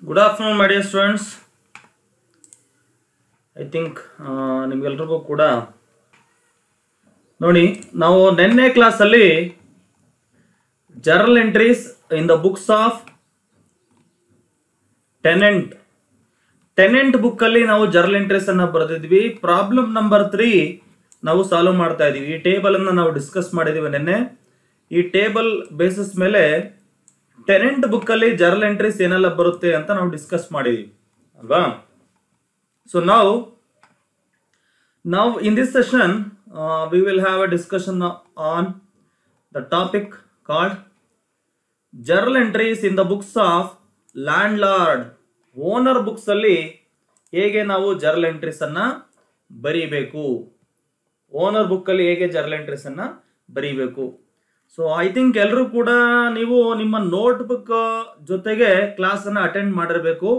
Good afternoon, my dear students. I think ನಿಮಗೆಲ್ಲರಿಗೂ ಕೂಡ ನೋಡಿ ನಾವು ನೆನ್ನೆ ಕ್ಲಾಸಲ್ಲಿ journal entries in the books of tenant book ಅಲ್ಲಿ ನಾವು ಜರ್ನಲ್ ಎಂಟ್ರೀಸ್ ಅನ್ನ ಬರೆದಿದ್ವಿ. ಪ್ರಾಬ್ಲಮ್ ನಂಬರ್ 3 ನಾವು ಸಾಲ್ವ್ ಮಾಡ್ತಾ ಇದೀವಿ. ಈ ಟೇಬಲ್ ಅನ್ನ ನಾವು ಡಿಸ್ಕಸ್ ಮಾಡಿದೀವಿ ನೆನ್ನೆ. ಈ ಟೇಬಲ್ ಬೇಸಿಸ್ ಮೇಲೆ ಟೆನೆಂಟ್ ಬುಕ್ ಅಲ್ಲಿ ಜರ್ನಲ್ ಎಂಟ್ರೀಸ್ ಏನೆಲ್ಲ ಬರುತ್ತೆ ಅಂತ ನಾವು ಡಿಸ್ಕಸ್ ಮಾಡಿದೀವಿ ಅಲ್ವಾ. So now in this session we will have a discussion on the topic called journal entries in the books of landlord. Owner books ಅಲ್ಲಿ ಹೇಗೆ ನಾವು ಜರ್ನಲ್ ಎಂಟ್ರೀಸ್ ಅನ್ನ ಬರೀಬೇಕು, ಓನರ್ ಬುಕ್ ಅಲ್ಲಿ ಹೇಗೆ ಜರ್ನಲ್ ಎಂಟ್ರೀಸ್ ಅನ್ನ ಬರೀಬೇಕು. ಸೊ ಐ ಥಿಂಕ್ ಎಲ್ಲರೂ ಕೂಡ ನೀವು ನಿಮ್ಮ ನೋಟ್ ಬುಕ್ ಜೊತೆಗೆ ಕ್ಲಾಸ್ ಅನ್ನ ಅಟೆಂಡ್ ಮಾಡಿರ್ಬೇಕು.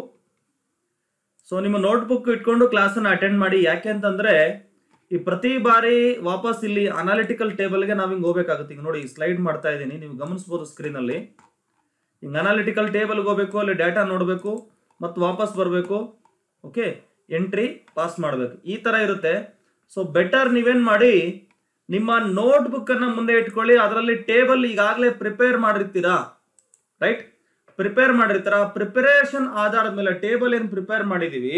ಸೊ ನಿಮ್ಮ ನೋಟ್ ಬುಕ್ ಇಟ್ಕೊಂಡು ಕ್ಲಾಸ್ ಅನ್ನ ಅಟೆಂಡ್ ಮಾಡಿ. ಯಾಕೆ ಅಂತಂದ್ರೆ ಈ ಪ್ರತಿ ಬಾರಿ ವಾಪಸ್ ಇಲ್ಲಿ ಅನಾಲಿಟಿಕಲ್ ಟೇಬಲ್ಗೆ ನಾವು ಹಿಂಗೆ ಹೋಗ್ಬೇಕಾಗುತ್ತೆ. ಈಗ ನೋಡಿ ಸ್ಲೈಡ್ ಮಾಡ್ತಾ ಇದ್ದೀನಿ, ನೀವು ಗಮನಿಸಬಹುದು ಸ್ಕ್ರೀನ್ ಅಲ್ಲಿ. ಹಿಂಗೆ ಅನಾಲಿಟಿಕಲ್ ಟೇಬಲ್ಗೆ ಹೋಗ್ಬೇಕು, ಅಲ್ಲಿ ಡೇಟಾ ನೋಡಬೇಕು ಮತ್ತು ವಾಪಸ್ ಬರಬೇಕು. ಓಕೆ, ಎಂಟ್ರಿ ಪಾಸ್ ಮಾಡಬೇಕು, ಈ ತರ ಇರುತ್ತೆ. ಸೊ ಬೆಟರ್ ನೀವೇನ್ ಮಾಡಿ, ನಿಮ್ಮ ನೋಟ್ ಬುಕ್ ಅನ್ನ ಮುಂದೆ ಇಟ್ಕೊಳ್ಳಿ. ಅದರಲ್ಲಿ ಟೇಬಲ್ ಈಗಾಗಲೇ ಪ್ರಿಪೇರ್ ಮಾಡಿರ್ತೀರಾ, ರೈಟ್? ಪ್ರಿಪೇರ್ ಮಾಡಿರ್ತೀರಾ. ಪ್ರಿಪರೇಷನ್ ಆಧಾರದ ಮೇಲೆ ಟೇಬಲ್ ಏನ್ ಪ್ರಿಪೇರ್ ಮಾಡಿದೀವಿ,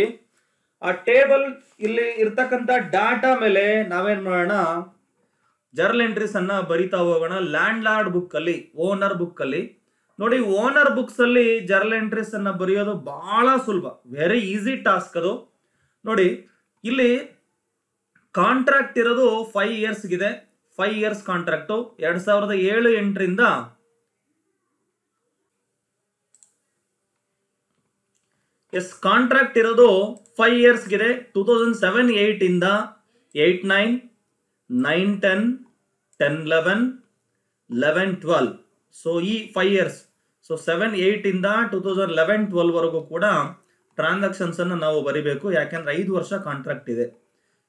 ಆ ಟೇಬಲ್ ಇಲ್ಲಿ ಇರ್ತಕ್ಕಂಥ ಡಾಟಾ ಮೇಲೆ ನಾವೇನ್ ಮಾಡೋಣ, ಜರ್ನಲ್ ಎಂಟ್ರೀಸ್ ಅನ್ನ ಬರಿತಾ ಹೋಗೋಣ. ಲ್ಯಾಂಡ್ ಲಾರ್ಡ್ ಬುಕ್ ಅಲ್ಲಿ, ಓನರ್ ಬುಕ್ ಅಲ್ಲಿ ನೋಡಿ, ಓನರ್ ಬುಕ್ಸ್ ಅಲ್ಲಿ ಜರ್ನಲ್ ಎಂಟ್ರೀಸ್ ಅನ್ನ ಬರೆಯೋದು ಬಹಳ ಸುಲಭ, ವೆರಿ ಈಸಿ ಟಾಸ್ಕ್ ಅದು. ನೋಡಿ ಇಲ್ಲಿ ಕಾಂಟ್ರಾಕ್ಟ್ ಇರೋದು 5 years ಗಿದೆ. 5 years ಕಾಂಟ್ರಾಕ್ಟ್ 2007-8ರಿಂದ ಕಾಂಟ್ರಾಕ್ಟ್ ಇರೋದು 5 years ಗಿದೆ. 2007-8 ಇಂದ 8, 9, 9, 10, 10, 11, 11, 12. ಸೊ ಈ 5 years, ಸೊ 7, 8 ಇಂದ 2011, 12 ವರೆಗೂ ಕೂಡ ಟ್ರಾನ್ಸಾಕ್ಷನ್ಸ್ ಅನ್ನ ನಾವು ಬರಿಬೇಕು. ಯಾಕೆಂದ್ರೆ 5 ವರ್ಷ ಕಾಂಟ್ರಾಕ್ಟ್ ಇದೆ.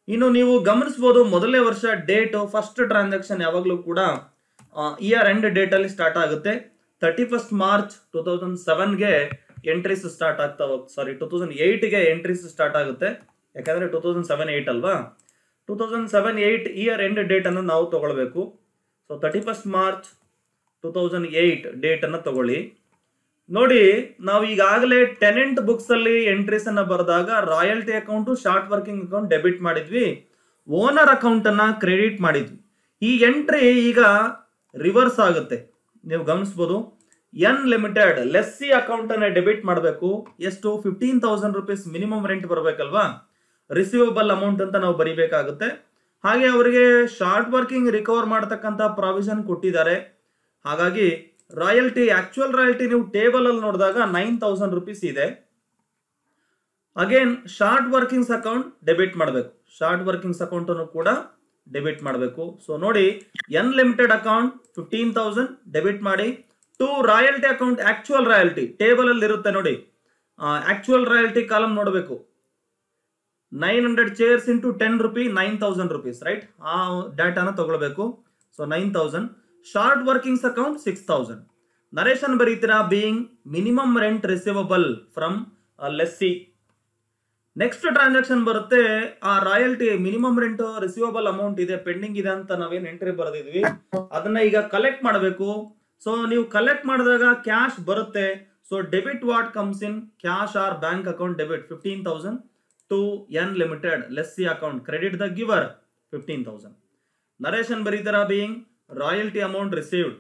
ಇನ್ನು ನೀವು ಗಮನಿಸಬಹುದು, ಮೊದಲನೇ ವರ್ಷ ಡೇಟ್, ಫಸ್ಟ್ ಟ್ರಾನ್ಸಾಕ್ಷನ್ ಯಾವಾಗಲೂ ಕೂಡ ಇಯರ್ ಎಂಡ್ ಡೇಟ್ ಅಲ್ಲಿ ಸ್ಟಾರ್ಟ್ ಆಗುತ್ತೆ. 31st March 2007ಗೆ ಎಂಟ್ರೀಸ್ ಸ್ಟಾರ್ಟ್ ಆಗ್ತಾ ಹೋಗುತ್ತೆ. ಸಾರಿ, 2008ಗೆ ಎಂಟ್ರೀಸ್ ಸ್ಟಾರ್ಟ್ ಆಗುತ್ತೆ. ಯಾಕಂದ್ರೆ 2007-8 ಅಲ್ವಾ. 2007-8 ಇಯರ್ ಎಂಡ್ ಡೇಟ್ ಅನ್ನು ನಾವು ತಗೊಳ್ಬೇಕು. ಸೊ 31st March 2008 ಡೇಟ್ ಅನ್ನ ತಗೊಳ್ಳಿ. ನೋಡಿ, ನಾವು ಈಗಾಗಲೇ ಟೆನೆಂಟ್ ಬುಕ್ಸ್ ಅಲ್ಲಿ ಎಂಟ್ರೀಸ್ ಅನ್ನ ಬರೆದಾಗ royalty account, short working account debit ಮಾಡಿದ್ವಿ, ಓನರ್ ಅಕೌಂಟ್ ಅನ್ನ ಕ್ರೆಡಿಟ್ ಮಾಡಿದ್ವಿ. ಈ ಎಂಟ್ರಿ ಈಗ ರಿವರ್ಸ್ ಆಗುತ್ತೆ. ನೀವು ಗಮನಿಸಬಹುದು, ಎನ್ ಲಿಮಿಟೆಡ್ ಲೆಸ್ಸಿ ಅಕೌಂಟ್ ಅನ್ನ ಡೆಬಿಟ್ ಮಾಡಬೇಕು. ಎಷ್ಟು? 15,000 rupees ಮಿನಿಮಮ್ ರೆಂಟ್ ಬರಬೇಕಲ್ವಾ, ರಿಸೀವಬಲ್ ಅಮೌಂಟ್ ಅಂತ ನಾವು ಬರಿಬೇಕಾಗುತ್ತೆ. ಹಾಗೆ ಅವರಿಗೆ ಶಾರ್ಟ್ ವರ್ಕಿಂಗ್ ರಿಕವರ್ ಮಾಡತಕ್ಕಂತ ಪ್ರಾವಿಷನ್ ಕೊಟ್ಟಿದ್ದಾರೆ. ಹಾಗಾಗಿ ರಾಯಲ್ಟಿ, ಆಕ್ಚುಯಲ್ ರಾಯಲ್ಟಿ ನೀವು ಟೇಬಲ್ ಅಲ್ಲಿ ನೋಡಿದಾಗ 9,000 rupees ಇದೆ. Again short workings account debit ಮಾಡಬೇಕು, ಶಾರ್ಟ್ ವರ್ಕಿಂಗ್ಸ್ ಅಕೌಂಟ್ ಅನ್ನು ಕೂಡ ಡೆಬಿಟ್ ಮಾಡಬೇಕು. ಸೊ ನೋಡಿ, ಎನ್ ಲಿಮಿಟೆಡ್ ಅಕೌಂಟ್ 15,000 ಡೆಬಿಟ್ ಮಾಡಿ. To royalty account, actual royalty table ಅಲ್ಲಿ ಇರುತ್ತೆ ನೋಡಿ, ಆಕ್ಚುಯಲ್ ರಾಯಲ್ಟಿ ಕಾಲಮ್ ನೋಡಬೇಕು. 900 chairs into 10 rupees, 9,000 rupees, right? ಆ ಡಾಟಾನ ತಗೊಳ್ಬೇಕು. So 9,000. Short workings account 6,000. Narration ಬರೀತೀರಾ, being minimum rent receivable from lessee. Next transaction ಬರುತ್ತೆ, ಆ royalty minimum rent receivable amount ಇದೆ, ಪೆಂಡಿಂಗ್ ಇದೆ ಅಂತ ನಾವೇನ್ ಎಂಟ್ರಿ ಬರೆದಿದ್ವಿ, ಅದನ್ನ ಈಗ ಕಲೆಕ್ಟ್ ಮಾಡಬೇಕು. ಸೊ ನೀವು ಕಲೆಕ್ಟ್ ಮಾಡಿದಾಗ ಕ್ಯಾಶ್ ಬರುತ್ತೆ. So debit what comes in, cash or bank account debit 15,000 to N limited lessee account, credit the giver 15,000. Narration ಬರೀತೀರಾ, being royalty amount received.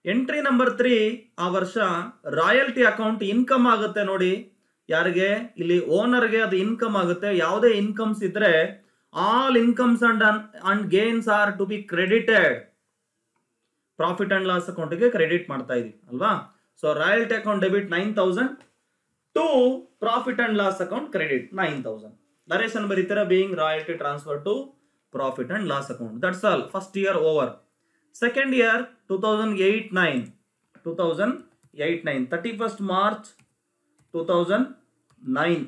Entry number 3, ಆ ವರ್ಷ ರಾಯಲ್ಟಿ ಅಕೌಂಟ್ ಇನ್ಕಮ್ ಆಗುತ್ತೆ. ನೋಡಿ, ಯಾರಿಗೆ? ಇಲ್ಲಿ ಓನರ್ಗೆ ಅದು ಇನ್ಕಮ್ ಆಗುತ್ತೆ. ಯಾವುದೇ ಇನ್ಕಮ್ಸ್ ಇದ್ರೆ all incomes and gains are to be credited. Profit and loss ಅಕೌಂಟ್ಗೆ ಕ್ರೆಡಿಟ್ ಮಾಡ್ತಾ ಇದೀವಿ ಅಲ್ವಾ. So royalty account debit 9,000 to profit and loss account credit 9,000. Narration ಬರೀತೀರಾ, being royalty transfer to profit and loss account. That's all. First year over. Second year 2008-9, 31st March 2009,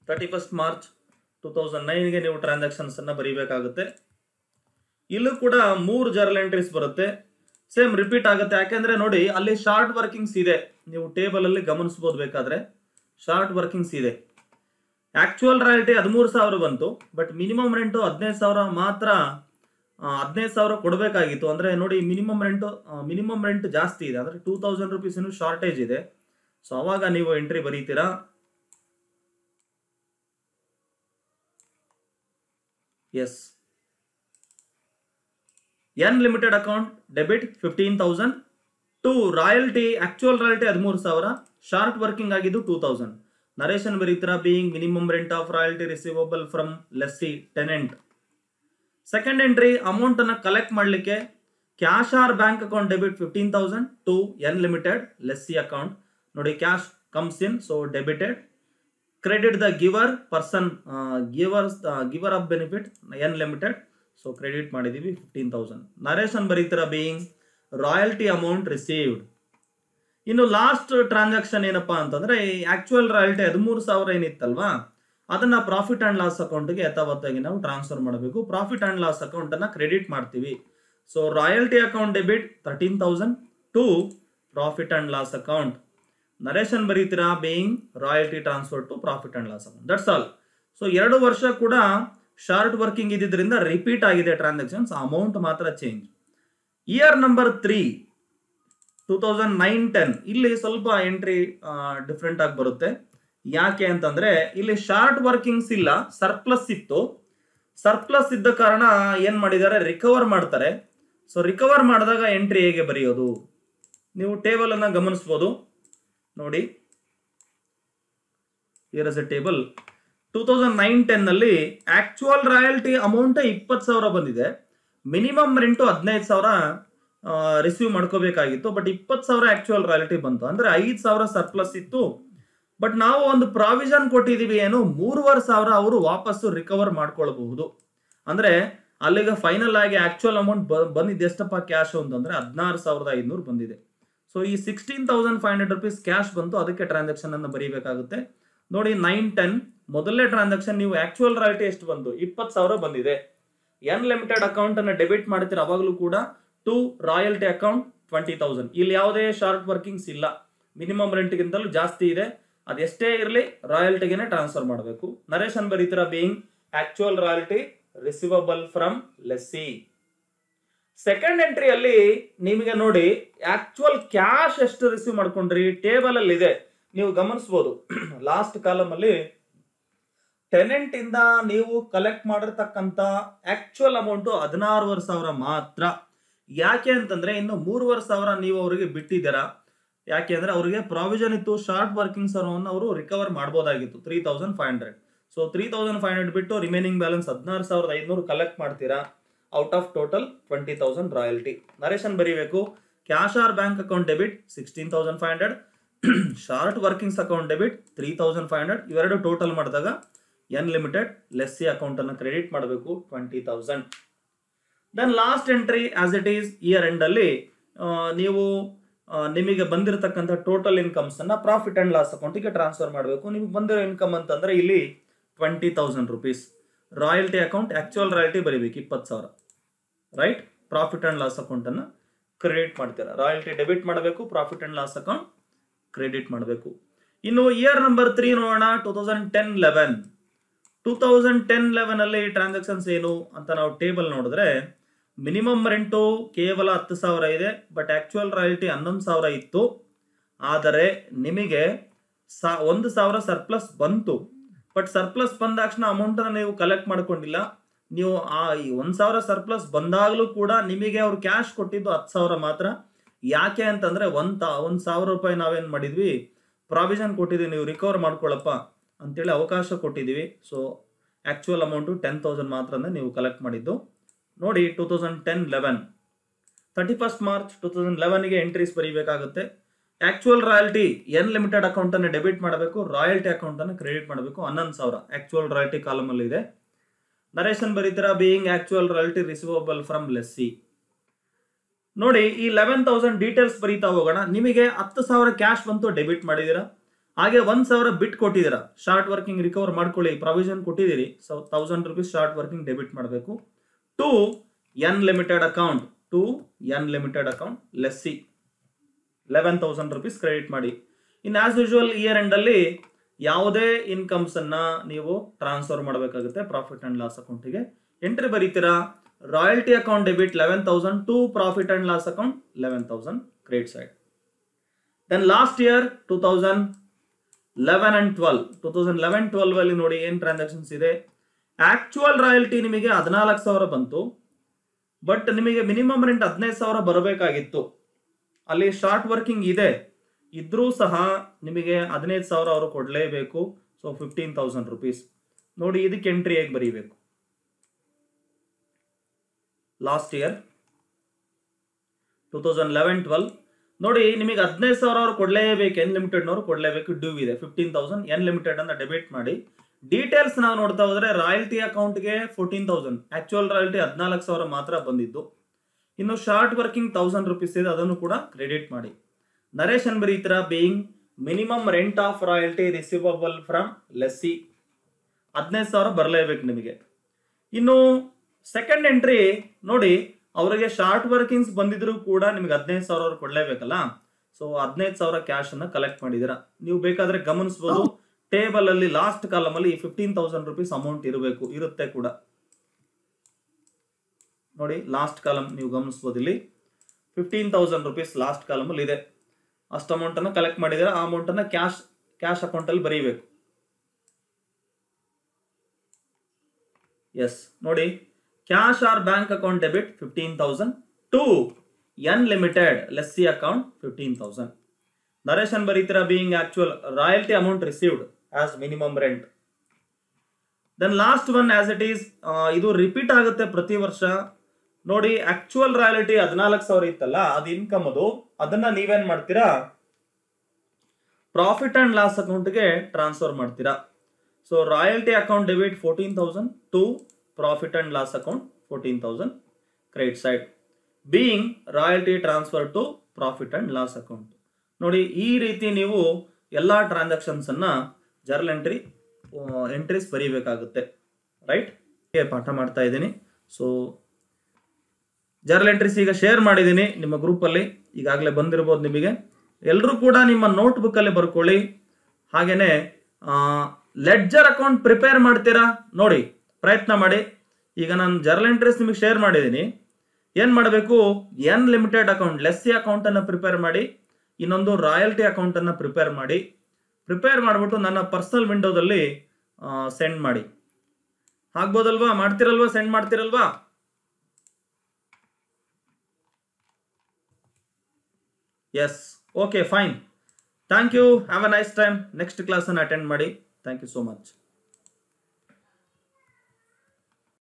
31st March 2009ಗೆ ನೀವು transactions ಅನ್ನ ಬರೀಬೇಕಾಗುತ್ತೆ. ಇಲ್ಲೂ ಕೂಡ 3 journal entries ಬರುತ್ತೆ. Same repeat ಆಗುತ್ತೆ. ಯಾಕೆಂದ್ರೆ ನೋಡಿ ಅಲ್ಲಿ ಶಾರ್ಟ್ ವರ್ಕಿಂಗ್ಸ್ ಇದೆ, ನೀವು ಟೇಬಲ್ ಅಲ್ಲಿ ಗಮನಿಸಬಹುದು ಬೇಕಾದ್ರೆ ಶಾರ್ಟ್ ವರ್ಕಿಂಗ್ಸ್ ಇದೆ. ಆಕ್ಚುಯಲ್ ರಾಯಲ್ಟಿ 13,000 ಬಂತು, ಬಟ್ ಮಿನಿಮಮ್ ರೆಂಟು 15,000 ಮಾತ್ರ. 15,000 ಕೊಡಬೇಕಾಗಿತ್ತು. ಅಂದ್ರೆ ನೋಡಿ ಮಿನಿಮಮ್ ರೆಂಟ್ ಜಾಸ್ತಿ ಇದೆ, ಅಂದ್ರೆ 2,000 ರುಪೀಸ್ ಶಾರ್ಟೇಜ್ ಇದೆ. ಸೊ ಅವಾಗ ನೀವು ಎಂಟ್ರಿ ಬರೀತೀರಾ. Yes, N limited account debit 15,000 to royalty, actual royalty 13,000, short working ಆಗಿದ್ದು 2,000. ನರೇಶನ್ ಬರೀತೀರಾ being minimum rent of royalty receivable from lessee tenant. Second entry amount ಅನ್ನ ಕಲೆಕ್ಟ್ ಮಾಡಲಿಕ್ಕೆ cash or bank account debit 15,000 to N limited lessee account. ನೋಡಿ cash comes in, so debited. Credit the giver person, giver of benefit N limited, so credit ಮಾಡಿದೀವಿ 15,000. Narration ಬರೀತೀರಾ being royalty amount received. ಇನ್ನು last transaction ಏನಪ್ಪಾ ಅಂತಂದ್ರೆ actual royalty 13,000 ಏನಿತ್ತಲ್ವಾ, ಅದನ್ನ profit and loss ಅಕೌಂಟ್ಗೆ ಯಥಾವತ್ತಾಗಿ ನಾವು ಟ್ರಾನ್ಸ್ಫರ್ ಮಾಡಬೇಕು. ಪ್ರಾಫಿಟ್ ಅಂಡ್ ಲಾಸ್ ಅಕೌಂಟ್ ಅನ್ನ ಕ್ರೆಡಿಟ್ ಮಾಡ್ತೀವಿ. So royalty account debit 13,000 to profit and loss account. Narration ಬರೀತೀರಾ being royalty transfer to profit and loss account. That's all. So 2 ವರ್ಷ ಕೂಡ ಶಾರ್ಟ್ ವರ್ಕಿಂಗ್ ಇದ್ದಿದ್ರಿಂದ ರಿಪೀಟ್ ಆಗಿದೆ ಟ್ರಾನ್ಸಾಕ್ಷನ್ಸ್, ಅಮೌಂಟ್ ಮಾತ್ರ change. Year number 3 2009-10 ಇಲ್ಲಿ ಸ್ವಲ್ಪ ಎಂಟ್ರಿ ಡಿಫ್ರೆಂಟ್ ಆಗಿ ಬರುತ್ತೆ. ಯಾಕೆ ಅಂತಂದ್ರೆ ಇಲ್ಲಿ ಶಾರ್ಟ್ ವರ್ಕಿಂಗ್ಸ್ ಇಲ್ಲ, ಸರ್ಪ್ಲಸ್ ಇತ್ತು. ಸರ್ಪ್ಲಸ್ ಇದ್ದ ಕಾರಣ ಏನ್ ಮಾಡಿದ್ದಾರೆ, ರಿಕವರ್ ಮಾಡ್ತಾರೆ. ಸೊ ರಿಕವರ್ ಮಾಡಿದಾಗ ಎಂಟ್ರಿ ಹೇಗೆ ಬರೆಯೋದು, ನೀವು ಟೇಬಲ್ ಅನ್ನ ಗಮನಿಸಬಹುದು. ನೋಡಿ, ಹಿಯರ್ ಇಸ್ ಎ ಟೇಬಲ್. 2009-10 ನಲ್ಲಿ ಆಕ್ಚುಯಲ್ ರಾಯಲ್ಟಿ ಅಮೌಂಟ್ 20,000 ಬಂದಿದೆ. ಮಿನಿಮಮ್ ರೆಂಟು 15,000 ರಿಸೀವ್ ಮಾಡ್ಕೋಬೇಕಾಗಿತ್ತು, ಬಟ್ 20,000 ಆಕ್ಚುಯಲ್ ರಾಯಲ್ಟಿ ಬಂತು. ಅಂದ್ರೆ 5,000 ಸರ್ಪ್ಲಸ್ ಇತ್ತು. ಬಟ್ ನಾವು ಒಂದು ಪ್ರಾವಿಷನ್ ಕೊಟ್ಟಿದೀವಿ, ಏನು 3,500 ಅವರು ವಾಪಸ್ಸು ರಿಕವರ್ ಮಾಡ್ಕೊಳ್ಬಹುದು. ಅಂದ್ರೆ ಅಲ್ಲಿಗೆ ಫೈನಲ್ ಆಗಿ ಆಕ್ಚುಯಲ್ ಅಮೌಂಟ್ ಬಂದಿದ್ದು ಎಷ್ಟಪ್ಪ ಕ್ಯಾಶ್ ಅಂತಂದ್ರೆ 16,500 ಬಂದಿದೆ. ಸೊ ಈ 16,500 ರುಪೀಸ್ ಕ್ಯಾಶ್ ಬಂತು, ಅದಕ್ಕೆ ಟ್ರಾನ್ಸಾಕ್ಷನ್ ಅನ್ನು ಬರೀಬೇಕಾಗುತ್ತೆ. ನೋಡಿ 9-10 ಮೊದಲನೇ ಟ್ರಾನ್ಸಾಕ್ಷನ್, ನೀವು ಆಕ್ಚುಯಲ್ ರಾಯಲ್ಟಿ ಎಷ್ಟು ಬಂತು, 20,000 ಬಂದಿದೆ. ಎನ್ ಲಿಮಿಟೆಡ್ ಅಕೌಂಟ್ ಅನ್ನ ಡೆಬಿಟ್ ಮಾಡ್ತೀರಾ ಅವಾಗಲೂ ಕೂಡ ಟು ರಾಯಲ್ಟಿ ಅಕೌಂಟ್ 20,000. ಇಲ್ಲಿ ಯಾವುದೇ ಶಾರ್ಟ್ ವರ್ಕಿಂಗ್ಸ್ ಇಲ್ಲ, ಮಿನಿಮಮ್ ರೆಂಟ್ಗಿಂತಲೂ ಜಾಸ್ತಿ ಇದೆ. ಅದೆಷ್ಟೇ ಇರಲಿ ರಾಯಲ್ಟಿಗೆ ಟ್ರಾನ್ಸ್ಫರ್ ಮಾಡಬೇಕು. ನರೇಶನ್ ಬರೀತೀರಾ being actual royalty receivable from lessee. Second entry ಅಲ್ಲಿ ನಿಮಗೆ ನೋಡಿ ಆಕ್ಚುಯಲ್ ಕ್ಯಾಶ್ ಎಷ್ಟು ರಿಸೀವ್ ಮಾಡ್ಕೊಂಡ್ರಿ ಟೇಬಲ್ ಅಲ್ಲಿ ಇದೆ, ನೀವು ಗಮನಿಸಬಹುದು. ಲಾಸ್ಟ್ ಕಾಲಮ್ ಅಲ್ಲಿ ಟೆನೆಂಟ್ ಇಂದ ನೀವು ಕಲೆಕ್ಟ್ ಮಾಡಿರ್ತಕ್ಕಂತ ಆಕ್ಚುಯಲ್ ಅಮೌಂಟ್ 16,500 ಮಾತ್ರ. ಯಾಕೆ ಅಂತಂದ್ರೆ ಇನ್ನು 3,500 ನೀವು ಅವರಿಗೆ ಬಿಟ್ಟಿದ್ದೀರಾ. ಯಾಕೆ ಅಂದ್ರೆ ಅವರಿಗೆ ಪ್ರಾವಿಷನ್ ಇತ್ತು, ಶಾರ್ಟ್ ವರ್ಕಿಂಗ್ ಅನ್ನು ಅವರು ರಿಕವರ್ ಮಾಡಬಹುದಾಗಿತ್ತು 3,500. ಸೊ 3,500 ಬಿಟ್ಟು ರಿಮೈನಿಂಗ್ ಬ್ಯಾಲೆನ್ಸ್ 16,500 ಕಲೆಕ್ಟ್ ಮಾಡ್ತೀರಾ. Out of total 20,000 royalty. Narration ಬರೀಬೇಕು cash or bank account debit 16,500, short workings account debit 3,500. ಇವೆರಡು ಟೋಟಲ್ ಮಾಡಿದಾಗ ಎನ್ ಲಿಮಿಟೆಡ್ ಲೆಸ್ಸಿ ಅಕೌಂಟ್ ಅನ್ನು ಕ್ರೆಡಿಟ್ ಮಾಡಬೇಕು 20,000. Then last entry as it is year end ಅಲ್ಲಿ ನೀವು ನಿಮಗೆ ಬಂದಿರತಕ್ಕಂಥ ಟೋಟಲ್ ಇನ್ಕಮ್ಸ್ ಅನ್ನ ಪ್ರಾಫಿಟ್ ಅಂಡ್ ಲಾಸ್ ಅಕೌಂಟಿಗೆ ಟ್ರಾನ್ಸ್ಫರ್ ಮಾಡಬೇಕು. ನಿಮ್ಗೆ ಬಂದಿರೋ ಇನ್ಕಮ್ ಅಂತಂದ್ರೆ ಇಲ್ಲಿ 20,000 rupees. Royalty account actual royalty ಬರೀಬೇಕು 20,000, right. Profit and loss account ಅನ್ನ ಕ್ರೆಡಿಟ್ ಮಾಡ್ತೀರಾ. ರಾಯಲ್ಟಿ ಡೆಬಿಟ್ ಮಾಡಬೇಕು, profit and loss account credit ಮಾಡಬೇಕು. ಇನ್ನು ಇಯರ್ ನಂಬರ್ 3 ನೋಡೋಣ. 2010-11 2010-11 ಅಲ್ಲಿ ಟ್ರಾನ್ಸಾಕ್ಷನ್ಸ್ ಏನು ಅಂತ ನಾವು ಟೇಬಲ್ ನೋಡಿದ್ರೆ ಮಿನಿಮಮ್ ರೆಂಟು ಕೇವಲ 10,000 ಇದೆ, ಬಟ್ ಆಕ್ಚುಯಲ್ ರಾಯಲ್ಟಿ 11,000 ಇತ್ತು. ಆದರೆ ನಿಮಗೆ 1,000 ಸರ್ಪ್ಲಸ್ ಬಂತು. ಬಟ್ ಸರ್ಪ್ಲಸ್ ಬಂದ ತಕ್ಷಣ ಅಮೌಂಟ್ ಅನ್ನು ನೀವು ಕಲೆಕ್ಟ್ ಮಾಡ್ಕೊಂಡಿಲ್ಲ. ನೀವು ಆ 1,000 ಸರ್ಪ್ಲಸ್ ಬಂದಾಗಲೂ ಕೂಡ ನಿಮಗೆ ಅವ್ರು ಕ್ಯಾಶ್ ಕೊಟ್ಟಿದ್ದು 10,000 ಮಾತ್ರ. ಯಾಕೆ ಅಂತಂದ್ರೆ 1,000 ರೂಪಾಯಿ ನಾವೇನ್ ಮಾಡಿದ್ವಿ, ಪ್ರಾವಿಷನ್ ಕೊಟ್ಟಿದ್ವಿ, ನೀವು ರಿಕವರ್ ಮಾಡ್ಕೊಳ್ಳಪ್ಪ ಅಂತೇಳಿ ಅವಕಾಶ ಕೊಟ್ಟಿದ್ದೀವಿ. ಸೊ ಆಕ್ಚುಯಲ್ ಅಮೌಂಟು 10,000 ಮಾತ್ರ ಅಂದ್ರೆ ನೀವು ಕಲೆಕ್ಟ್ ಮಾಡಿದ್ದು. ನೋಡಿ 2010-11 31st ಮಾರ್ಚ್ 2011ಗೆ ಎಂಟ್ರೀಸ್ ಬರೀಬೇಕಾಗುತ್ತೆ. Actual royalty N limited account ಅನ್ನು ಡೆಬಿಟ್ ಮಾಡಬೇಕು, ರಾಯಲ್ಟಿ ಅಕೌಂಟ್ ಅನ್ನು ಕ್ರೆಡಿಟ್ ಮಾಡಬೇಕು. 11,000 ಆಕ್ಚುಯಲ್ ರಾಯಲ್ಟಿ ಕಾಲಮ್ ಅಲ್ಲಿ ಇದೆ. ನರೇಶನ್ ಬರೀತೀರಾ being actual royalty receivable from lessee. ನೋಡಿ ಈ 11,000 ಡೀಟೇಲ್ಸ್ ಬರೀತಾ ಹೋಗೋಣ. ನಿಮಗೆ 10,000 ಕ್ಯಾಶ್ ಬಂತು, ಡೆಬಿಟ್ ಮಾಡಿದೀರಾ. ಹಾಗೆ 1,000 ಬಿಟ್ ಕೊಟ್ಟಿದ್ದೀರಾ, ಶಾರ್ಟ್ ವರ್ಕಿಂಗ್ ರಿಕವರ್ ಮಾಡ್ಕೊಳ್ಳಿ, ಪ್ರಾವಿಷನ್ ಕೊಟ್ಟಿದ್ದೀರಿ. So 1,000 rupees short working debit ಮಾಡಬೇಕು to N limited account. To N limited account lessee 11,000 rupees credit ಮಾಡಿ. In as usual year end ಅಲ್ಲಿ ಯಾವುದೇ ಇನ್ಕಮ್ಸ್ ಅನ್ನ ನೀವು ಟ್ರಾನ್ಸ್ಫರ್ ಮಾಡಬೇಕಾಗುತ್ತೆ ಪ್ರಾಫಿಟ್ ಅಂಡ್ ಲಾಸ್ ಅಕೌಂಟಿಗೆ. ಎಂಟ್ರಿ ಬರೀತೀರಾ, royalty account debit 11,000 to profit and loss account 11,000 credit side. Then last year 2011 and 12, 2011-12 ಅಲ್ಲಿ ನೋಡಿ ಏನ್ ಟ್ರಾನ್ಸಾಕ್ಷನ್ಸ್ ಇದೆ. ಆಕ್ಚುಯಲ್ ರಾಯಲ್ಟಿ ನಿಮಗೆ 14,000 ಬಂತು, ಬಟ್ ನಿಮಗೆ ಮಿನಿಮಮ್ ರೆಂಟ್ 15,000 ಬರಬೇಕಾಗಿತ್ತು. ಅಲ್ಲಿ ಶಾರ್ಟ್ ವರ್ಕಿಂಗ್ ಇದೆ ಇದ್ರೂ ಸಹ ನಿಮಗೆ 15,000 ಅವರು ಕೊಡಲೇಬೇಕು. So 15,000 rupees. ನೋಡಿ ಇದಕ್ಕೆ ಎಂಟ್ರಿ ಹೇಗೆ ಬರೀಬೇಕು. ಲಾಸ್ಟ್ ಇಯರ್ 2011-12 ನೋಡಿ ನಿಮಗೆ 15,000 ಅವರು ಕೊಡಲೇಬೇಕು, ಎನ್ ಲಿಮಿಟೆಡ್ನವರು ಕೊಡಲೇಬೇಕು, ಡ್ಯೂ ಇದೆ 15,000. ಎನ್ ಲಿಮಿಟೆಡ್ ಅಂತ ಡೆಬಿಟ್ ಮಾಡಿ. ಡೀಟೇಲ್ಸ್ ನಾವು ನೋಡ್ತಾ ಹೋದ್ರೆ ರಾಯಲ್ಟಿ ಅಕೌಂಟ್ಗೆ 14,000, ಆಕ್ಚುಯಲ್ ರಾಯಲ್ಟಿ 14,000 ಮಾತ್ರ ಬಂದಿದ್ದು. ಇನ್ನು ಶಾರ್ಟ್ ವರ್ಕಿಂಗ್ 1,000 rupees ಇದೆ, ಅದನ್ನು ಕೂಡ ಕ್ರೆಡಿಟ್ ಮಾಡಿ. ನರೇಶನ್ ಬರೀತೀರಾ, being minimum rent of royalty receivable from lessee 15,000 ಬರಲೇಬೇಕು ನಿಮಗೆ. ಇನ್ನು ಸೆಕೆಂಡ್ ಎಂಟ್ರಿ ನೋಡಿ, ಅವರಿಗೆ ಶಾರ್ಟ್ ವರ್ಕಿಂಗ್ಸ್ ಬಂದಿದ್ರು ಕೂಡ ನಿಮಗೆ 15,000 ಅವರು ಕೊಡಲೇಬೇಕಲ್ಲ. ಸೊ 15,000 ಕ್ಯಾಶ್ ಅನ್ನ ಕಲೆಕ್ಟ್ ಮಾಡಿದೀರಾ. ನೀವು ಬೇಕಾದ್ರೆ ಗಮನಿಸಬಹುದು, ಟೇಬಲ್ ಅಲ್ಲಿ ಲಾಸ್ಟ್ ಕಾಲಮ್ ಅಲ್ಲಿ 15,000 rupees ಅಮೌಂಟ್ ಇರುತ್ತೆ ಕೂಡ. ನೋಡಿ ಲಾಸ್ಟ್ ಕಾಲಮ್ ನೀವು ಗಮನಿಸಬಹುದು, ಇಲ್ಲಿ 15,000 rupees ಲಾಸ್ಟ್ ಕಾಲಮ್ ಅಲ್ಲಿ ಇದೆ. ಅಷ್ಟು ಅಮೌಂಟ್ ಅನ್ನ ಕಲೆಕ್ಟ್ ಮಾಡಿದೀರಾ. ಆ ಅಮೌಂಟ್ ಅನ್ನ ಕ್ಯಾಶ್ ಅಕೌಂಟ್ ಅಲ್ಲಿ ಬರೀಬೇಕು. ಎಸ್ ನೋಡಿ, cash or bank account debit 15,000 to N limited lessee account 15,000. Narration ಬರೀತೀರಾ, being actual royalty amount received as minimum rent. Then last one as it is, ಇದು repeat ಆಗುತ್ತೆ ಪ್ರತಿ ವರ್ಷ. ನೋಡಿ ಆಕ್ಚುಯಲ್ ರಾಯಲ್ಟಿ 14,000 ಇತ್ತಲ್ಲ, ಅದು ಇನ್ಕಮ್ ಅದನ್ನ ನೀವೇನ್ ಮಾಡ್ತೀರಾ, ಪ್ರಾಫಿಟ್ ಅಂಡ್ ಲಾಸ್ ಅಕೌಂಟ್ಗೆ ಟ್ರಾನ್ಸ್ಫರ್ ಮಾಡ್ತೀರಾ. So royalty account debit 14,000 to profit and loss account 14,000 credit side, being royalty transfer to profit and loss account. ನೋಡಿ ಈ ರೀತಿ ನೀವು ಎಲ್ಲಾ ಟ್ರಾನ್ಸಾಕ್ಷನ್ಸ್ ಅನ್ನ ಜರ್ನಲ್ ಎಂಟ್ರೀಸ್ ಬರೀಬೇಕಾಗುತ್ತೆ. ರೈಟ್, ಪಾಠ ಮಾಡ್ತಾ ಇದ್ದೀನಿ. ಸೊ ಜರ್ನಲ್ ಎಂಟ್ರೀಸ್ ಈಗ ಶೇರ್ ಮಾಡಿದ್ದೀನಿ ನಿಮ್ಮ ಗ್ರೂಪ್ ಅಲ್ಲಿ, ಈಗಾಗಲೇ ಬಂದಿರಬಹುದು ನಿಮಗೆ. ಎಲ್ಲರೂ ಕೂಡ ನಿಮ್ಮ ನೋಟ್ ಬುಕ್ ಅಲ್ಲಿ ಬರ್ಕೊಳ್ಳಿ. ಹಾಗೇನೆ ಲೆಡ್ಜರ್ ಅಕೌಂಟ್ ಪ್ರಿಪೇರ್ ಮಾಡ್ತೀರಾ ನೋಡಿ, ಪ್ರಯತ್ನ ಮಾಡಿ. ಈಗ ನಾನು ಜರ್ನಲ್ ಎಂಟ್ರೀಸ್ ನಿಮಗೆ ಶೇರ್ ಮಾಡಿದ್ದೀನಿ. ಏನ್ ಮಾಡಬೇಕು, N limited account lessee account ಅನ್ನ ಪ್ರಿಪೇರ್ ಮಾಡಿ, ಇನ್ನೊಂದು ರಾಯಲ್ಟಿ ಅಕೌಂಟ್ ಅನ್ನ ಪ್ರಿಪೇರ್ ಮಾಡಿಬಿಟ್ಟು ನನ್ನ ಪರ್ಸನಲ್ ವಿಂಡೋದಲ್ಲಿ ಸೆಂಡ್ ಮಾಡಿ. ಆಗ್ಬೋದಲ್ವಾ? ಮಾಡ್ತಿರಲ್ವಾ? ಸೆಂಡ್ ಮಾಡ್ತಿರಲ್ವಾ? Yes, okay, fine. Thank you. Have a nice time. Next class ಅನ್ನು ಅಟೆಂಡ್ ಮಾಡಿ. Thank you so much.